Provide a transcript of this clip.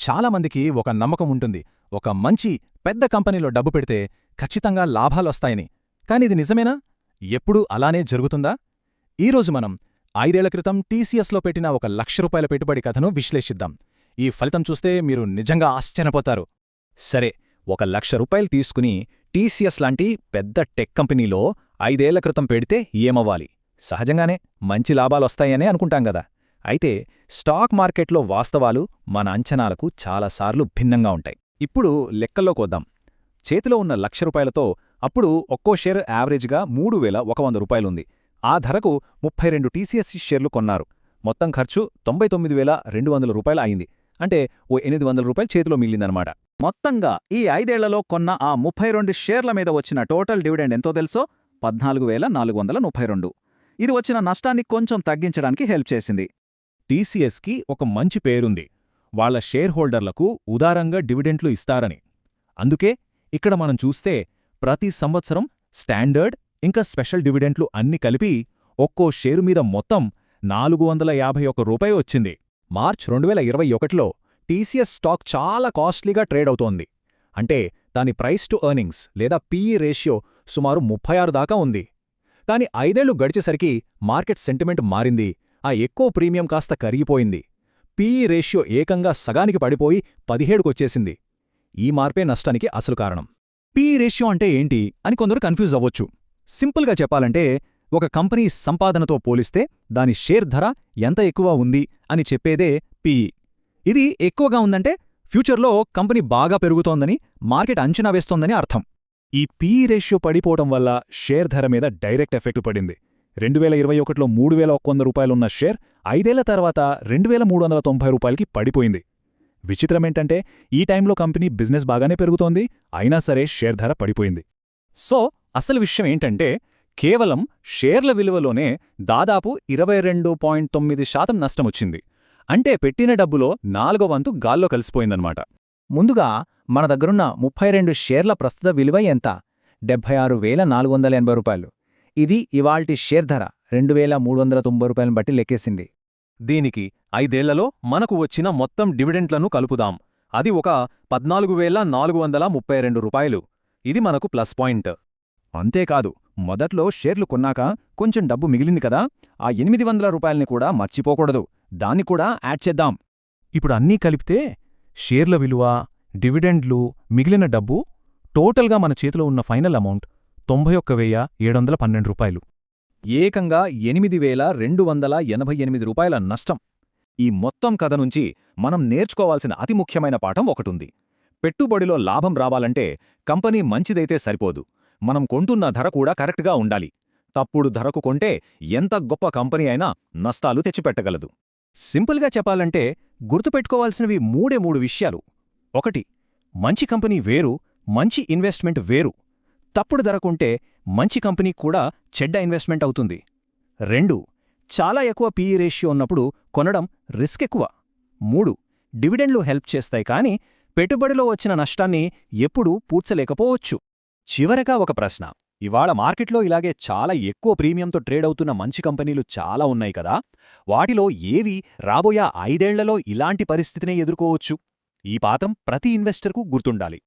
చాలామందికి ఒక నమ్మకం ఉంటుంది, ఒక మంచి పెద్ద కంపెనీలో డబ్బు పెడితే ఖచ్చితంగా లాభాలొస్తాయని. కానిది నిజమేనా? ఎప్పుడూ అలానే జరుగుతుందా? ఈరోజు మనం 5 ఏళ్ల క్రితం టీసీఎస్లో పెట్టిన ₹1,00,000 పెట్టుబడి కథను విశ్లేషిద్దాం. ఈ ఫలితం చూస్తే మీరు నిజంగా ఆశ్చర్యపోతారు. సరే, ₹1,00,000 తీసుకుని టీసీఎస్ లాంటి పెద్ద టెక్ కంపెనీలో 5 ఏళ్ల క్రితం పెడితే ఏమవ్వాలి? సహజంగానే మంచి లాభాలొస్తాయనే అనుకుంటాం గదా. అయితే స్టాక్ మార్కెట్లో వాస్తవాలు మన అంచనాలకు చాలాసార్లు భిన్నంగా ఉంటాయి. ఇప్పుడు లెక్కల్లోకొద్దాం. చేతిలో ఉన్న ₹1,00,000తో అప్పుడు ఒక్కో షేర్ యావరేజ్గా ₹3,100 ఉంది. ఆ ధరకు 32 టీసీఎస్ షేర్లు కొన్నారు. మొత్తం ఖర్చు ₹99,200 అయింది. అంటే ఓ ₹800 చేతిలో మిగిలిందనమాట. మొత్తంగా ఈ 5 ఏళ్లలో కొన్న ఆ 32 షేర్ల మీద వచ్చిన టోటల్ డివిడెండ్ ఎంతో తెలుసో? 14,432. ఇది వచ్చిన నష్టాన్ని కొంచెం తగ్గించడానికి హెల్ప్ చేసింది. టీసీఎస్కి ఒక మంచి పేరుంది, వాళ్ల షేర్ హోల్డర్లకు ఉదారంగా డివిడెంట్లు ఇస్తారని. అందుకే ఇక్కడ మనం చూస్తే ప్రతి సంవత్సరం స్టాండర్డ్ ఇంకా స్పెషల్ డివిడెంట్లు అన్ని కలిపి ఒక్కో షేరు మీద మొత్తం ₹451 వచ్చింది. మార్చ్ 2021లో టీసీఎస్ స్టాక్ చాలా కాస్ట్లీగా ట్రేడ్ అవుతోంది. అంటే దాని ప్రైస్ టు ఎర్నింగ్స్ లేదా పీఈ రేషియో సుమారు 36 దాకా ఉంది. కాని 5 ఏళ్లు గడిచేసరికి మార్కెట్ సెంటిమెంట్ మారింది. ఆ ఎక్కువ ప్రీమియం కాస్త కరిగిపోయింది. పీఈ రేషియో ఏకంగా సగానికి పడిపోయి 17కొచ్చేసింది. ఈ మార్పే నష్టానికి అసలు కారణం. పీఈ రేషియో అంటే ఏంటి అని కొందరు కన్ఫ్యూజ్ అవ్వొచ్చు. సింపుల్గా చెప్పాలంటే, ఒక కంపెనీ సంపాదనతో పోలిస్తే దాని షేర్ ధర ఎంత ఎక్కువ ఉంది అని చెప్పేదే పీఈ. ఇది ఎక్కువగా ఉందంటే ఫ్యూచర్లో కంపెనీ బాగా పెరుగుతోందని, మార్కెట్ అంచనా వేస్తోందని అర్థం. ఈ పీఈ రేషియో పడిపోవటం వల్ల షేర్ ధర మీద డైరెక్ట్ ఎఫెక్టు పడింది. 2021లో ₹3,100 ఉన్న షేర్ 5 ఏళ్ల తర్వాత ₹2,390కి పడిపోయింది. విచిత్రమేంటంటే ఈ టైంలో కంపెనీ బిజినెస్ బాగానే పెరుగుతోంది, అయినా సరే షేర్ ధర పడిపోయింది. సో అసలు విషయం ఏంటంటే, కేవలం షేర్ల విలువలోనే దాదాపు 22.9% నష్టమొచ్చింది. అంటే పెట్టిన డబ్బులో 4వ వంతు గాల్లో కలిసిపోయిందన్నమాట. ముందుగా మన దగ్గరున్న 32 షేర్ల ప్రస్తుత విలువ ఎంత? ₹76,480. ఇది ఇవాల్టి షేర్ ధర ₹2,390 బట్టి లెక్కేసింది. దీనికి 5 ఏళ్లలో మనకు వచ్చిన మొత్తం డివిడెంట్లను కలుపుదాం. అది ఒక ₹14,432. ఇది మనకు ప్లస్ పాయింట్. అంతేకాదు, మొదట్లో షేర్లు కొన్నాక కొంచెం డబ్బు మిగిలింది కదా, ఆ ₹800ని కూడా మర్చిపోకూడదు. దాన్ని కూడా యాడ్ చేద్దాం. ఇప్పుడు అన్నీ కలిపితే షేర్ల విలువ, డివిడెండ్లు, మిగిలిన డబ్బు టోటల్గా మన చేతిలో ఉన్న ఫైనల్ అమౌంట్ ₹91,712. ఏకంగా ₹8,288 నష్టం. ఈ మొత్తం కథ నుంచి మనం నేర్చుకోవాల్సిన అతి ముఖ్యమైన పాఠం ఒకటుంది. పెట్టుబడిలో లాభం రావాలంటే కంపెనీ మంచిదైతే సరిపోదు, మనం కొంటున్న ధర కూడా కరెక్ట్గా ఉండాలి. తప్పుడు ధరకు కొంటే ఎంత గొప్ప కంపెనీ అయినా నష్టాలు తెచ్చిపెట్టగలదు. సింపుల్గా చెప్పాలంటే గుర్తుపెట్టుకోవాల్సినవి మూడు విషయాలు. 1. మంచి కంపెనీ వేరు, మంచి ఇన్వెస్ట్మెంట్ వేరు. తప్పుడు ధర కొంటే మంచి కంపెనీ కూడా చెడ్డ ఇన్వెస్ట్మెంట్ అవుతుంది. 2. చాలా ఎక్కువ పీఈ రేషియో ఉన్నప్పుడు కొనడం రిస్క్ ఎక్కువ. 3. డివిడెండ్లు హెల్ప్ చేస్తాయి, కానీ పెట్టుబడిలో వచ్చిన నష్టాన్ని ఎప్పుడూ పూడ్చలేకపోవచ్చు. చివరగా ఒక ప్రశ్న. ఇవాళ మార్కెట్లో ఇలాగే చాలా ఎక్కువ ప్రీమియంతో ట్రేడ్ అవుతున్న మంచి కంపెనీలు చాలా ఉన్నాయి కదా, వాటిలో ఏవి రాబోయే 5 ఏళ్లలో ఇలాంటి పరిస్థితినే ఎదుర్కోవచ్చు? ఈ పాఠం ప్రతి ఇన్వెస్టర్కు గుర్తుండాలి.